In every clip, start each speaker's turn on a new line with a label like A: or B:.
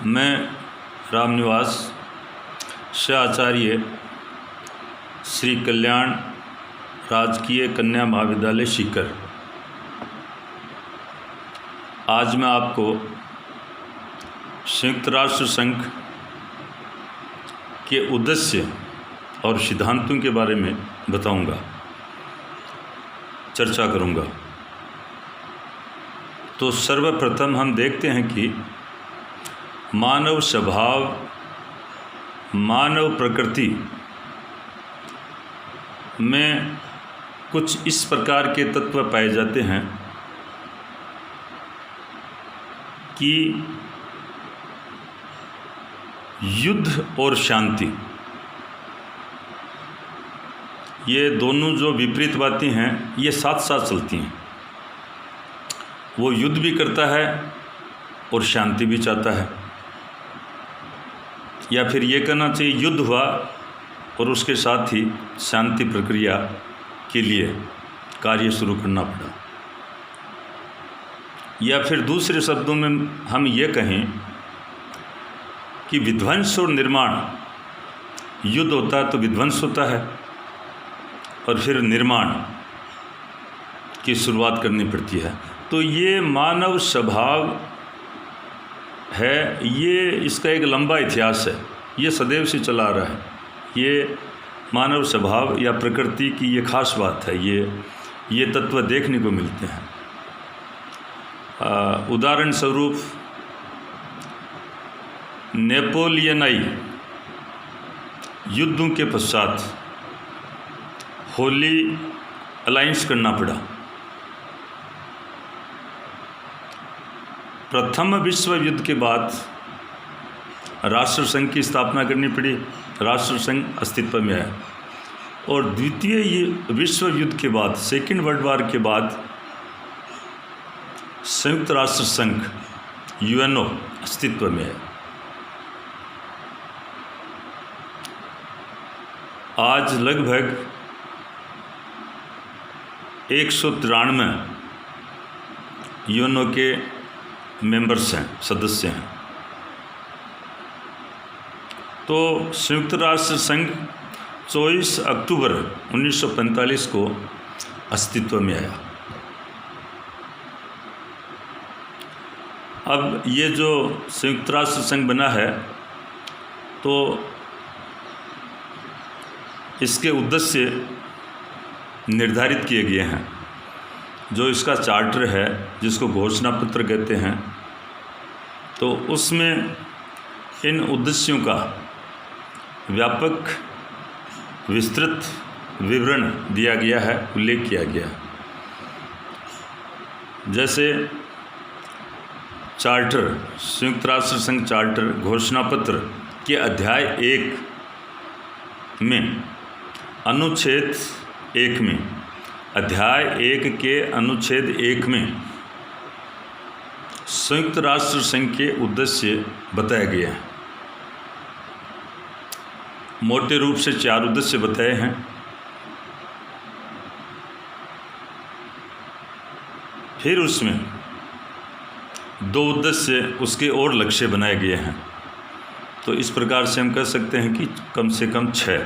A: मैं रामनिवास शाह आचार्य श्री कल्याण राजकीय कन्या महाविद्यालय सीकर। आज मैं आपको संयुक्त राष्ट्र संघ के उद्देश्य और सिद्धांतों के बारे में बताऊंगा, चर्चा करूंगा। तो सर्वप्रथम हम देखते हैं कि मानव स्वभाव, मानव प्रकृति में कुछ इस प्रकार के तत्व पाए जाते हैं कि युद्ध और शांति, ये दोनों जो विपरीत बातें हैं ये साथ साथ चलती हैं। वो युद्ध भी करता है और शांति भी चाहता है, या फिर ये कहना चाहिए युद्ध हुआ और उसके साथ ही शांति प्रक्रिया के लिए कार्य शुरू करना पड़ा। या फिर दूसरे शब्दों में हम ये कहें कि विध्वंस और निर्माण, युद्ध होता है तो विध्वंस होता है और फिर निर्माण की शुरुआत करनी पड़ती है। तो ये मानव स्वभाव है, ये इसका एक लंबा इतिहास है, ये सदैव से चला आ रहा है। ये मानव स्वभाव या प्रकृति की ये खास बात है, ये तत्व देखने को मिलते हैं। उदाहरण स्वरूप नेपोलियनाई युद्धों के पश्चात होली अलायंस करना पड़ा। प्रथम विश्व युद्ध के बाद राष्ट्र संघ की स्थापना करनी पड़ी, राष्ट्र संघ अस्तित्व में आया। और द्वितीय विश्व युद्ध के बाद, सेकेंड वर्ल्ड वार के बाद संयुक्त राष्ट्र संघ यूएनओ अस्तित्व में है। आज लगभग 193 यूएनओ के मेंबर्स हैं, सदस्य हैं। तो संयुक्त राष्ट्र संघ 24 अक्टूबर 1945 को अस्तित्व में आया। अब ये जो संयुक्त राष्ट्र संघ बना है तो इसके उद्देश्य निर्धारित किए गए हैं। जो इसका चार्टर है, जिसको घोषणा पत्र कहते हैं, तो उसमें इन उद्देश्यों का व्यापक विस्तृत विवरण दिया गया है, उल्लेख किया गया है। जैसे चार्टर, संयुक्त राष्ट्र संघ चार्टर घोषणा पत्र के अध्याय 1 में अनुच्छेद 1 में, अध्याय 1 के अनुच्छेद 1 में संयुक्त राष्ट्र संघ के उद्देश्य बताया गया है। मोटे रूप से 4 उद्देश्य बताए हैं। फिर उसमें 2 उद्देश्य, उसके और लक्ष्य बनाए गए हैं। तो इस प्रकार से हम कह सकते हैं कि कम से कम 6।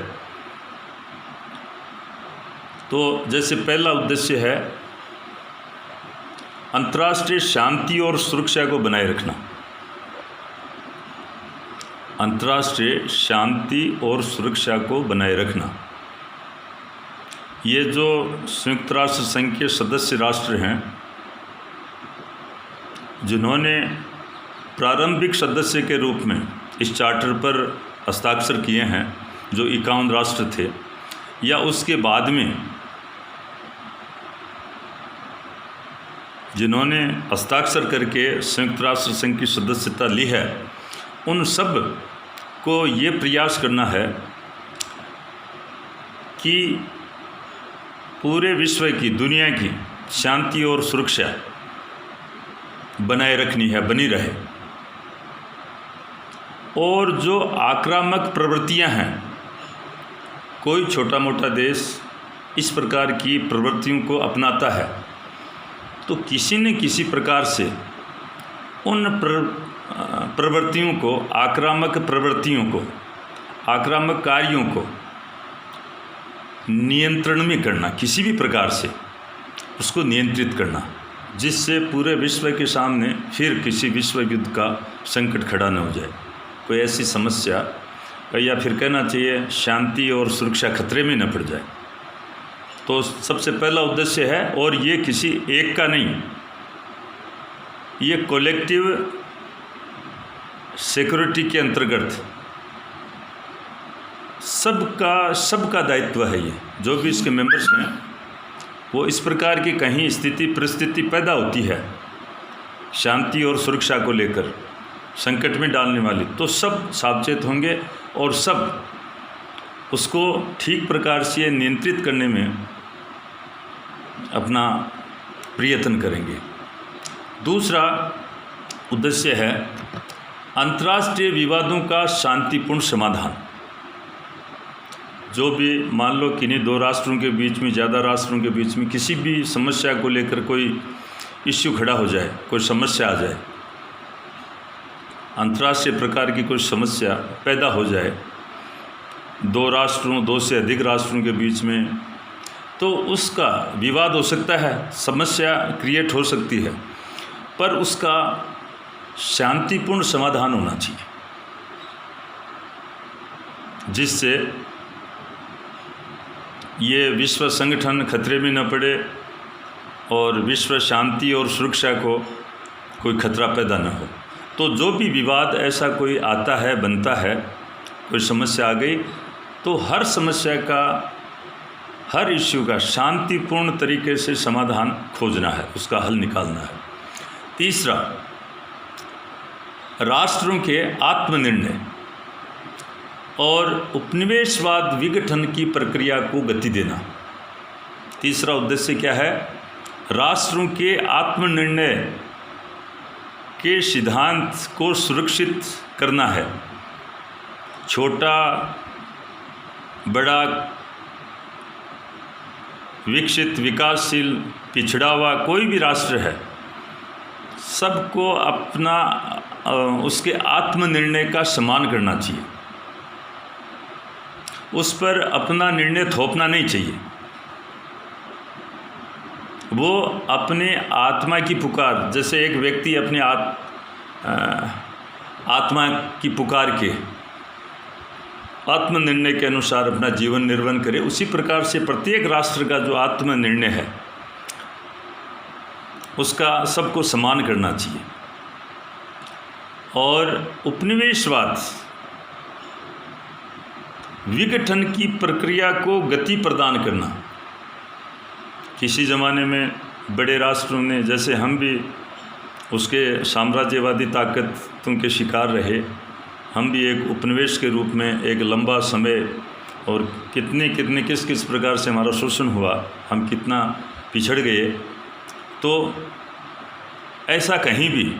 A: तो जैसे पहला उद्देश्य है अंतर्राष्ट्रीय शांति और सुरक्षा को बनाए रखना। अंतर्राष्ट्रीय शांति और सुरक्षा को बनाए रखना। ये जो संयुक्त राष्ट्र संघ के सदस्य राष्ट्र हैं, जिन्होंने प्रारंभिक सदस्य के रूप में इस चार्टर पर हस्ताक्षर किए हैं, जो 51 राष्ट्र थे, या उसके बाद में जिन्होंने हस्ताक्षर करके संयुक्त राष्ट्र संघ की सदस्यता ली है, उन सब को ये प्रयास करना है कि पूरे विश्व की, दुनिया की शांति और सुरक्षा बनाए रखनी है, बनी रहे। और जो आक्रामक प्रवृत्तियां हैं, कोई छोटा मोटा देश इस प्रकार की प्रवृत्तियों को अपनाता है तो किसी न किसी प्रकार से उन प्रवृत्तियों को, आक्रामक प्रवृत्तियों को, आक्रामक कार्यों को नियंत्रण में करना, किसी भी प्रकार से उसको नियंत्रित करना, जिससे पूरे विश्व के सामने फिर किसी विश्व युद्ध का संकट खड़ा न हो जाए, कोई ऐसी समस्या, या फिर कहना चाहिए शांति और सुरक्षा खतरे में न पड़ जाए। तो सबसे पहला उद्देश्य है, और ये किसी एक का नहीं, ये कलेक्टिव सिक्योरिटी के अंतर्गत सबका दायित्व है। ये जो भी इसके मेंबर्स हैं, वो इस प्रकार की कहीं स्थिति परिस्थिति पैदा होती है शांति और सुरक्षा को लेकर संकट में डालने वाली, तो सब सावचेत होंगे और सब उसको ठीक प्रकार से नियंत्रित करने में अपना प्रयत्न करेंगे। दूसरा उद्देश्य है अंतर्राष्ट्रीय विवादों का शांतिपूर्ण समाधान। जो भी मान लो किन्हीं दो राष्ट्रों के बीच में, ज़्यादा राष्ट्रों के बीच में किसी भी समस्या को लेकर कोई इश्यू खड़ा हो जाए, कोई समस्या आ जाए, अंतर्राष्ट्रीय प्रकार की कोई समस्या पैदा हो जाए दो राष्ट्रों, दो से अधिक राष्ट्रों के बीच में, तो उसका विवाद हो सकता है, समस्या क्रिएट हो सकती है, पर उसका शांतिपूर्ण समाधान होना चाहिए, जिससे ये विश्व संगठन खतरे में न पड़े और विश्व शांति और सुरक्षा को कोई खतरा पैदा न हो। तो जो भी विवाद ऐसा कोई आता है, बनता है, कोई समस्या आ गई, तो हर समस्या का, हर इश्यू का शांतिपूर्ण तरीके से समाधान खोजना है, उसका हल निकालना है। तीसरा, राष्ट्रों के आत्मनिर्णय और उपनिवेशवाद विघटन की प्रक्रिया को गति देना। तीसरा उद्देश्य क्या है? राष्ट्रों के आत्मनिर्णय के सिद्धांत को सुरक्षित करना है। छोटा बड़ा, विकसित, विकासशील, पिछड़ा हुआ कोई भी राष्ट्र है, सबको अपना उसके आत्मनिर्णय का सम्मान करना चाहिए, उस पर अपना निर्णय थोपना नहीं चाहिए। वो अपने आत्मा की पुकार, जैसे एक व्यक्ति अपने आत्मा की पुकार के आत्मनिर्णय के अनुसार अपना जीवन निर्वहन करे, उसी प्रकार से प्रत्येक राष्ट्र का जो आत्मनिर्णय है उसका सबको सम्मान करना चाहिए। और उपनिवेशवाद विघटन की प्रक्रिया को गति प्रदान करना। किसी ज़माने में बड़े राष्ट्रों ने, जैसे हम भी उसके साम्राज्यवादी ताकतों के शिकार रहे, हम भी एक उपनिवेश के रूप में एक लंबा समय, और कितने किस प्रकार से हमारा शोषण हुआ, हम कितना पिछड़ गए। तो ऐसा कहीं भी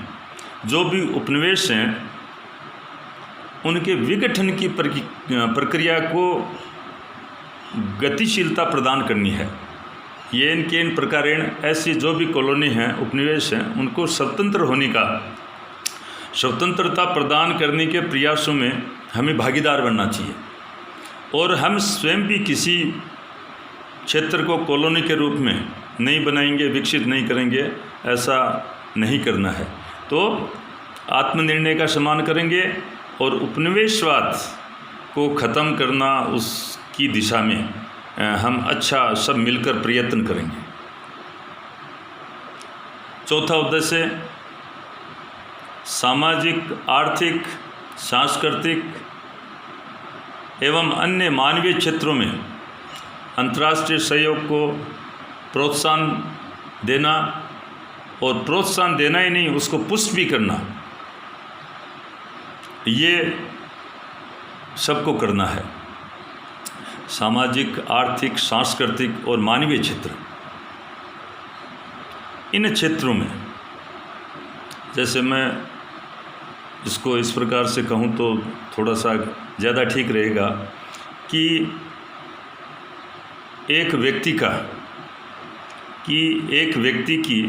A: जो भी उपनिवेश हैं उनके विघटन की प्रक्रिया को गतिशीलता प्रदान करनी है। ये इनके इन प्रकारेण ऐसी जो भी कॉलोनी हैं, उपनिवेश हैं, उनको स्वतंत्रता प्रदान करने के प्रयासों में हमें भागीदार बनना चाहिए। और हम स्वयं भी किसी क्षेत्र को कॉलोनी के रूप में नहीं बनाएंगे, विकसित नहीं करेंगे, ऐसा नहीं करना है। तो आत्मनिर्णय का सम्मान करेंगे और उपनिवेशवाद को ख़त्म करना, उसकी दिशा में हम अच्छा सब मिलकर प्रयत्न करेंगे। चौथा उद्देश्य सामाजिक, आर्थिक, सांस्कृतिक एवं अन्य मानवीय क्षेत्रों में अंतर्राष्ट्रीय सहयोग को प्रोत्साहन देना, और प्रोत्साहन देना ही नहीं, उसको पुष्ट भी करना, ये सबको करना है। सामाजिक, आर्थिक, सांस्कृतिक और मानवीय क्षेत्र, इन क्षेत्रों में, जैसे मैं इसको इस प्रकार से कहूँ तो थोड़ा सा ज़्यादा ठीक रहेगा कि एक व्यक्ति की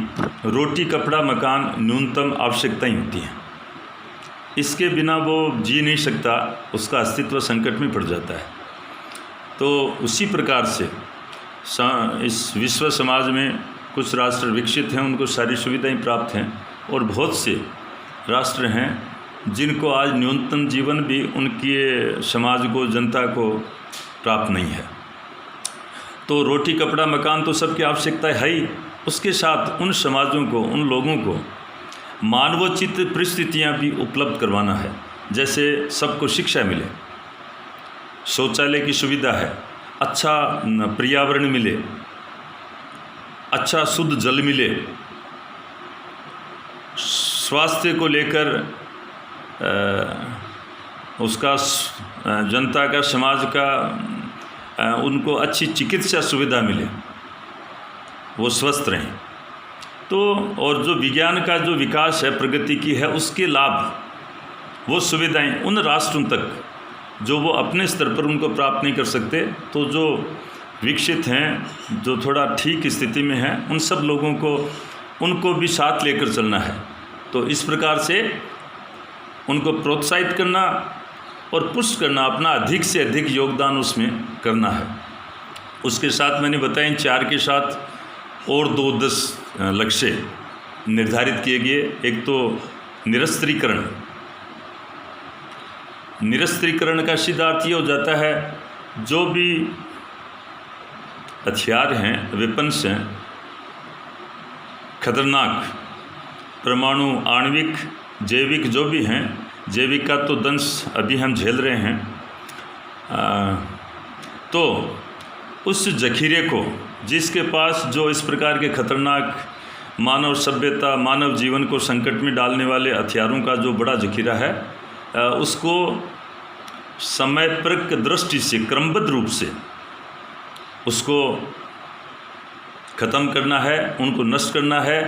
A: रोटी, कपड़ा, मकान न्यूनतम आवश्यकताएं होती हैं। इसके बिना वो जी नहीं सकता, उसका अस्तित्व संकट में पड़ जाता है। तो उसी प्रकार से इस विश्व समाज में कुछ राष्ट्र विकसित हैं, उनको सारी सुविधाएं प्राप्त हैं, और बहुत से राष्ट्र हैं जिनको आज न्यूनतम जीवन भी उनके समाज को, जनता को प्राप्त नहीं है। तो रोटी कपड़ा मकान तो सबकी आवश्यकता है ही, उसके साथ उन समाजों को, उन लोगों को मानवोचित परिस्थितियाँ भी उपलब्ध करवाना है। जैसे सबको शिक्षा मिले, शौचालय की सुविधा है, अच्छा पर्यावरण मिले, अच्छा शुद्ध जल मिले, स्वास्थ्य को लेकर उसका जनता का, समाज का उनको अच्छी चिकित्सा सुविधा मिले, वो स्वस्थ रहें। तो और जो विज्ञान का जो विकास है, प्रगति की है, उसके लाभ, वो सुविधाएं उन राष्ट्रों तक जो वो अपने स्तर पर उनको प्राप्त नहीं कर सकते, तो जो विकसित हैं, जो थोड़ा ठीक स्थिति में हैं, उन सब लोगों को, उनको भी साथ लेकर चलना है। तो इस प्रकार से उनको प्रोत्साहित करना और पुश करना, अपना अधिक से अधिक योगदान उसमें करना है। उसके साथ मैंने बताया, इन 4 के साथ और 2 लक्ष्य निर्धारित किए गए। एक तो निरस्त्रीकरण। निरस्त्रीकरण का सीधा अर्थ ये हो जाता है, जो भी हथियार हैं, वेपन्स हैं, खतरनाक परमाणु, आणविक, जैविक जो भी हैं, जैविक का तो दंश अभी हम झेल रहे हैं, तो उस जखीरे को, जिसके पास जो इस प्रकार के खतरनाक मानव सभ्यता, मानव जीवन को संकट में डालने वाले हथियारों का जो बड़ा जखीरा है, उसको समयप्रक दृष्टि से, क्रमबद्ध रूप से उसको ख़त्म करना है, उनको नष्ट करना है।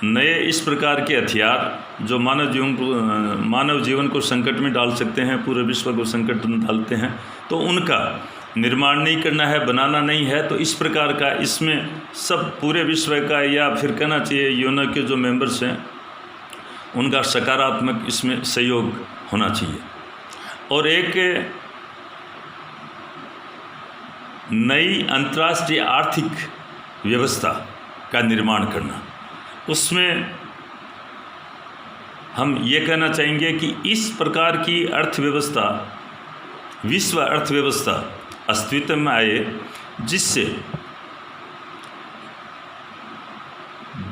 A: नए इस प्रकार के हथियार जो मानव जीवन को संकट में डाल सकते हैं, पूरे विश्व को संकट में डालते हैं, तो उनका निर्माण नहीं करना है, बनाना नहीं है। तो इस प्रकार का इसमें सब पूरे विश्व का, या फिर कहना चाहिए यूएन के जो मेंबर्स हैं, उनका सकारात्मक इसमें सहयोग होना चाहिए। और एक नई अंतर्राष्ट्रीय आर्थिक व्यवस्था का निर्माण करना, उसमें हम ये कहना चाहेंगे कि इस प्रकार की अर्थव्यवस्था, विश्व अर्थव्यवस्था अस्तित्व में आए, जिससे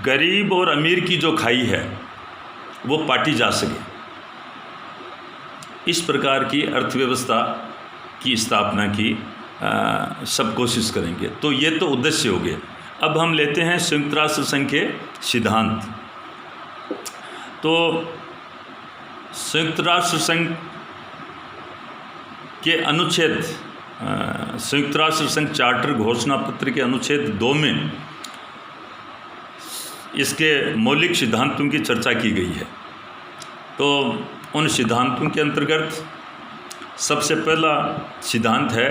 A: गरीब और अमीर की जो खाई है वो पाटी जा सके। इस प्रकार की अर्थव्यवस्था की स्थापना की सब कोशिश करेंगे। तो ये तो उद्देश्य हो गए। अब हम लेते हैं संयुक्त राष्ट्र संघ के सिद्धांत। तो संयुक्त राष्ट्र संघ के अनुच्छेद, संयुक्त राष्ट्र संघ चार्टर घोषणा पत्र के अनुच्छेद 2 में इसके मौलिक सिद्धांतों की चर्चा की गई है। तो उन सिद्धांतों के अंतर्गत सबसे पहला सिद्धांत है,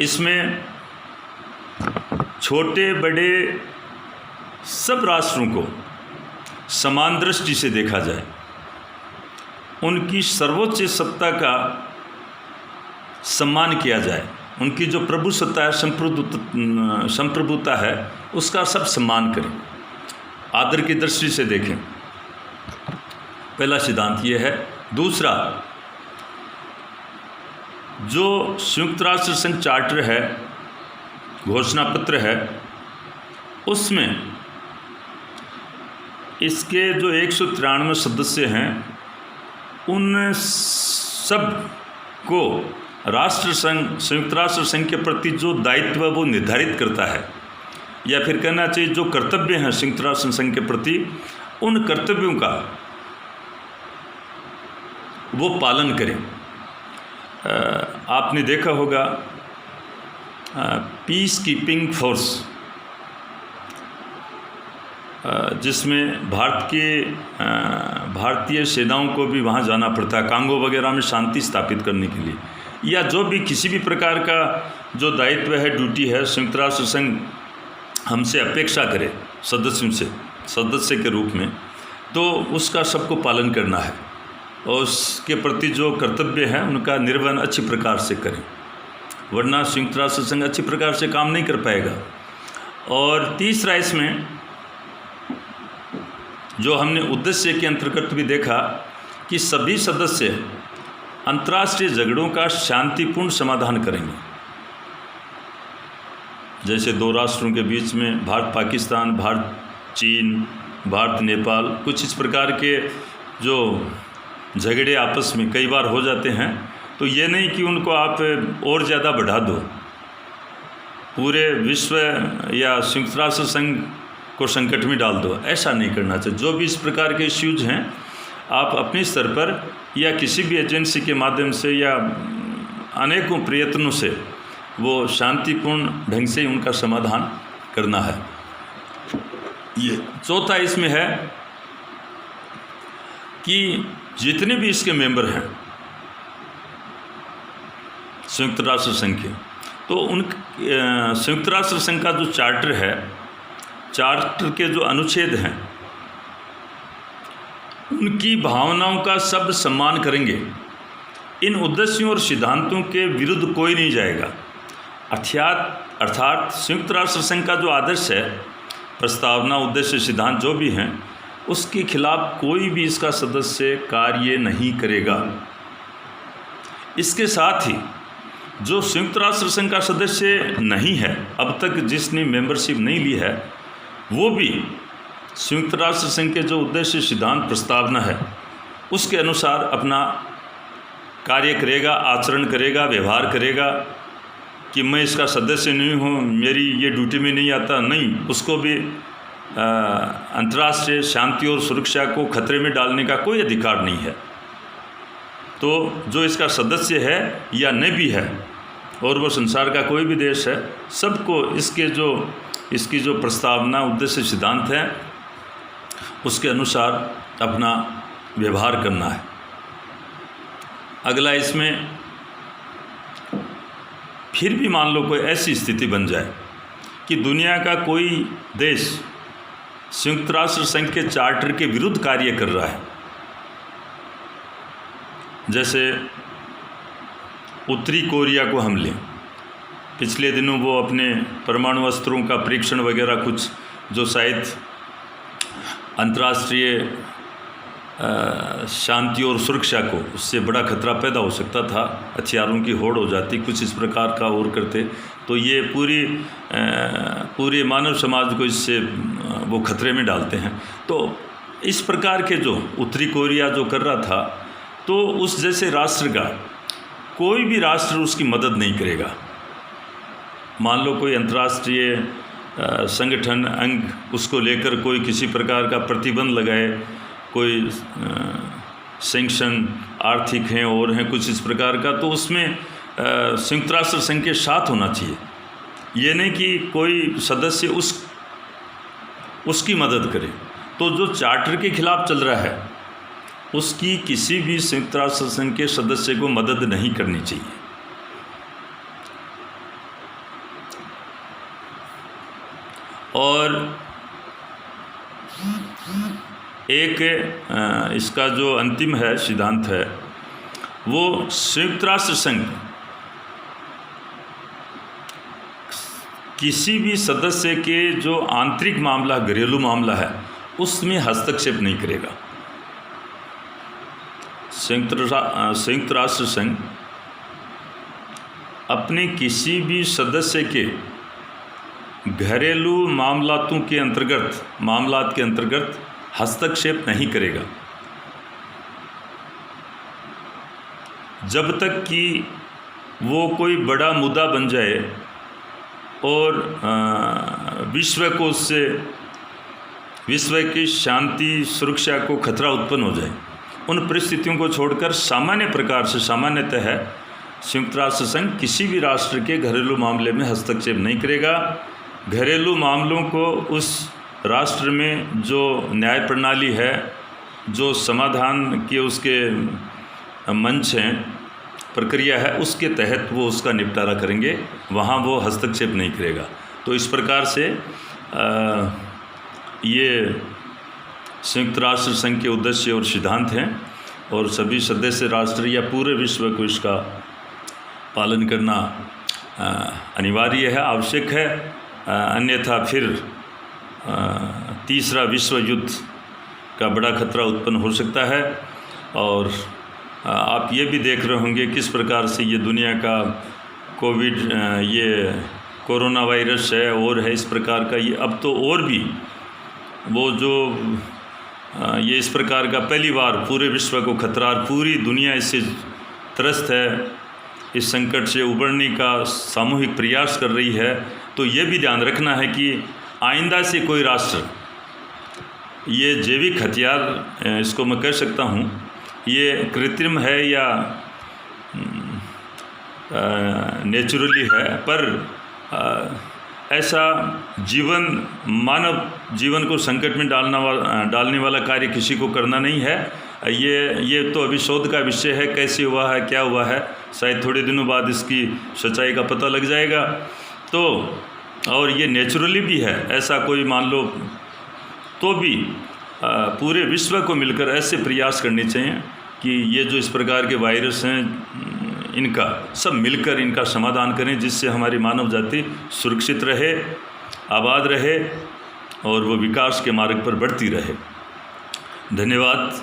A: इसमें छोटे बड़े सब राष्ट्रों को समान दृष्टि से देखा जाए, उनकी सर्वोच्च सत्ता का सम्मान किया जाए, उनकी जो प्रभुसत्ता है, संप्रभुता है, उसका सब सम्मान करें, आदर की दृष्टि से देखें। पहला सिद्धांत ये है। दूसरा, जो संयुक्त राष्ट्र संघ चार्टर है, घोषणा पत्र है, उसमें इसके जो 193 सदस्य हैं, उन सब को राष्ट्र संघ, संयुक्त राष्ट्र संघ के प्रति जो दायित्व वो निर्धारित करता है, या फिर कहना चाहिए जो कर्तव्य हैं संयुक्त राष्ट्र संघ के प्रति, उन कर्तव्यों का वो पालन करें। आपने देखा होगा पीस कीपिंग फोर्स, जिसमें भारतीय सेनाओं को भी वहाँ जाना पड़ता है कांगो वगैरह में शांति स्थापित करने के लिए, या जो भी किसी भी प्रकार का जो दायित्व है, ड्यूटी है, संयुक्त राष्ट्र संघ हमसे अपेक्षा करे सदस्यों से, सदस्य के रूप में, तो उसका सबको पालन करना है और उसके प्रति जो कर्तव्य है उनका निर्वहन अच्छी प्रकार से करें, वरना संयुक्त राष्ट्र संघ अच्छी प्रकार से काम नहीं कर पाएगा। और तीसरा इसमें जो हमने उद्देश्य के अंतर्गत भी देखा कि सभी सदस्य अंतर्राष्ट्रीय झगड़ों का शांतिपूर्ण समाधान करेंगे। जैसे दो राष्ट्रों के बीच में भारत पाकिस्तान, भारत चीन, भारत नेपाल, कुछ इस प्रकार के जो झगड़े आपस में कई बार हो जाते हैं, तो ये नहीं कि उनको आप और ज़्यादा बढ़ा दो, पूरे विश्व या संयुक्त राष्ट्र संघ को संकट में डाल दो, ऐसा नहीं करना चाहिए। जो भी इस प्रकार के इश्यूज हैं आप अपने स्तर पर या किसी भी एजेंसी के माध्यम से या अनेकों प्रयत्नों से वो शांतिपूर्ण ढंग से उनका समाधान करना है। ये चौथा इसमें है कि जितने भी इसके मेंबर हैं संयुक्त राष्ट्र संघ के, तो उन संयुक्त राष्ट्र संघ का जो चार्टर है, चार्टर के जो अनुच्छेद हैं उनकी भावनाओं का सब सम्मान करेंगे। इन उद्देश्यों और सिद्धांतों के विरुद्ध कोई नहीं जाएगा। अर्थात संयुक्त राष्ट्र संघ का जो आदर्श है, प्रस्तावना, उद्देश्य, सिद्धांत जो भी हैं, उसके खिलाफ कोई भी इसका सदस्य कार्य नहीं करेगा। इसके साथ ही जो संयुक्त राष्ट्र संघ का सदस्य नहीं है, अब तक जिसने मेंबरशिप नहीं ली है, वो भी संयुक्त राष्ट्र संघ के जो उद्देश्य, सिद्धांत, प्रस्तावना है उसके अनुसार अपना कार्य करेगा, आचरण करेगा, व्यवहार करेगा। कि मैं इसका सदस्य नहीं हूँ, मेरी ये ड्यूटी में नहीं आता, नहीं, उसको भी अंतर्राष्ट्रीय शांति और सुरक्षा को खतरे में डालने का कोई अधिकार नहीं है। तो जो इसका सदस्य है या नहीं भी है, और वो संसार का कोई भी देश है, सबको इसकी जो प्रस्तावना, उद्देश्य, सिद्धांत है उसके अनुसार अपना व्यवहार करना है। अगला इसमें फिर भी मान लो कोई ऐसी स्थिति बन जाए कि दुनिया का कोई देश संयुक्त राष्ट्र संघ के चार्टर के विरुद्ध कार्य कर रहा है, जैसे उत्तरी कोरिया को हम लें, पिछले दिनों वो अपने परमाणु अस्त्रों का परीक्षण वगैरह कुछ जो शायद अंतर्राष्ट्रीय शांति और सुरक्षा को उससे बड़ा खतरा पैदा हो सकता था, हथियारों की होड़ हो जाती, कुछ इस प्रकार का और करते, तो ये पूरे मानव समाज को इससे वो खतरे में डालते हैं। तो इस प्रकार के जो उत्तरी कोरिया जो कर रहा था, तो उस जैसे राष्ट्र का कोई भी राष्ट्र उसकी मदद नहीं करेगा। मान लो कोई अंतर्राष्ट्रीय संगठन, अंग उसको लेकर कोई किसी प्रकार का प्रतिबंध लगाए, कोई सैंक्शन आर्थिक हैं और हैं कुछ इस प्रकार का, तो उसमें संयुक्त राष्ट्र संघ के साथ होना चाहिए। ये नहीं कि कोई सदस्य उसकी मदद करे। तो जो चार्टर के खिलाफ चल रहा है उसकी किसी भी संयुक्त राष्ट्र संघ के सदस्य को मदद नहीं करनी चाहिए। और एक इसका जो अंतिम है सिद्धांत है, वो संयुक्त राष्ट्र संघ किसी भी सदस्य के जो आंतरिक मामला, घरेलू मामला है, उसमें हस्तक्षेप नहीं करेगा। संयुक्त राष्ट्र संघ अपने किसी भी सदस्य के घरेलू मामलात के अंतर्गत हस्तक्षेप नहीं करेगा, जब तक कि वो कोई बड़ा मुद्दा बन जाए और विश्व की शांति सुरक्षा को खतरा उत्पन्न हो जाए। उन परिस्थितियों को छोड़कर सामान्यतः संयुक्त राष्ट्र संघ किसी भी राष्ट्र के घरेलू मामले में हस्तक्षेप नहीं करेगा। घरेलू मामलों को उस राष्ट्र में जो न्याय प्रणाली है, जो समाधान के उसके मंच हैं, प्रक्रिया है, उसके तहत वो उसका निपटारा करेंगे, वहाँ वो हस्तक्षेप नहीं करेगा। तो इस प्रकार से ये संयुक्त राष्ट्र संघ के उद्देश्य और सिद्धांत हैं और सभी सदस्य राष्ट्र या पूरे विश्व को इसका पालन करना अनिवार्य है, आवश्यक है। अन्यथा फिर तीसरा विश्व युद्ध का बड़ा खतरा उत्पन्न हो सकता है। और आप ये भी देख रहे होंगे किस प्रकार से ये दुनिया का कोविड, ये कोरोना वायरस है और है इस प्रकार का, ये अब तो और भी वो जो ये इस प्रकार का पहली बार पूरे विश्व को खतरा, पूरी दुनिया इससे त्रस्त है, इस संकट से उबरने का सामूहिक प्रयास कर रही है। तो ये भी ध्यान रखना है कि आइंदा से कोई राष्ट्र ये जैविक हथियार, इसको मैं कह सकता हूँ, ये कृत्रिम है या नेचुरली है, पर ऐसा मानव जीवन को संकट में डालने वाला कार्य किसी को करना नहीं है। ये तो अभी शोध का विषय है, कैसे हुआ है, क्या हुआ है, शायद थोड़े दिनों बाद इसकी सच्चाई का पता लग जाएगा। तो और ये नेचुरली भी है, ऐसा कोई मान लो तो भी पूरे विश्व को मिलकर ऐसे प्रयास करने चाहिए कि ये जो इस प्रकार के वायरस हैं इनका सब मिलकर इनका समाधान करें, जिससे हमारी मानव जाति सुरक्षित रहे, आबाद रहे और वो विकास के मार्ग पर बढ़ती रहे। धन्यवाद।